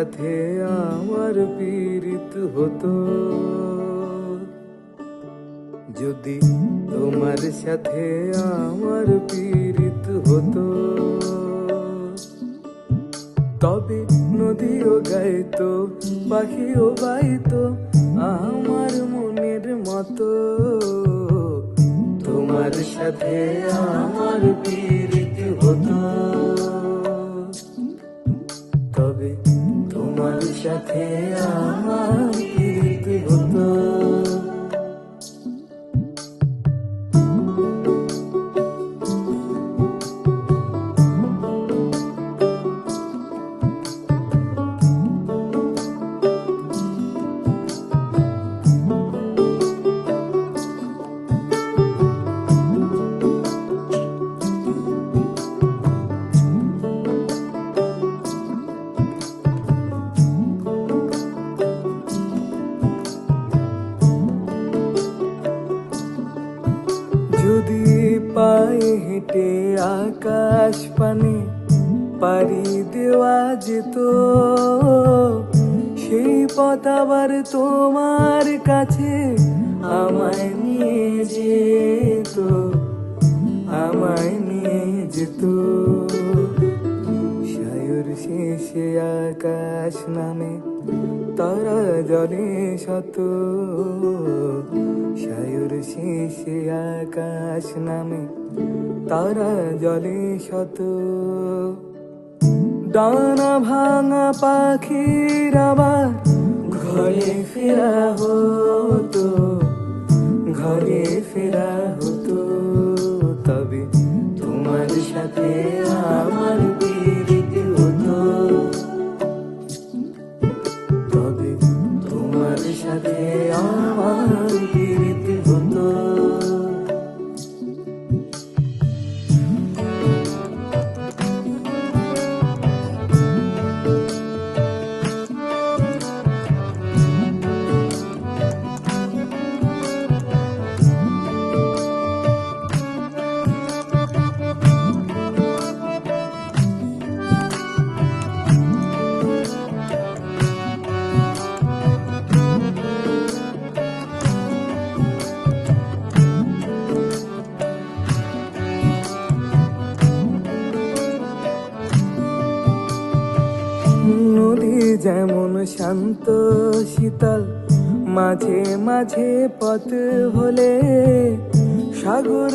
সাথে আমার পীড়িত হতো, যদি তোমার সাথে আমার পীড়িত হতো, তবে নদীও গাইতো, পাখিও গাইতো আমার মনের মতো। তোমার সাথে আমার পীড়িত হতো, তবে তোমার সাথে আমার পীড়িত হতো। যদি পায়ে হেঁটে আকাশ পানে পাড়ি দেওয়া যেত, সেই পথ আবার তোমার কাছে আমায় নিয়ে যেত, আমায় নিয়ে যেত। সায়র শেষে আকাশ নামে তারা জলে শত, সায়র শেষে আকাশ নামে তারা জলে শত। ডানা ভাঙা পাখির আবার ঘরে ফেরা হতো, ঘরে ফেরা হতো, তবে তোমার সাথে আমার পীড়িত হতো, তবে তোমার সাথে আমার পীড়িত হতো। নদী যেমন শান্ত শীতল, মাঝে মাঝে পথ হলে সাগর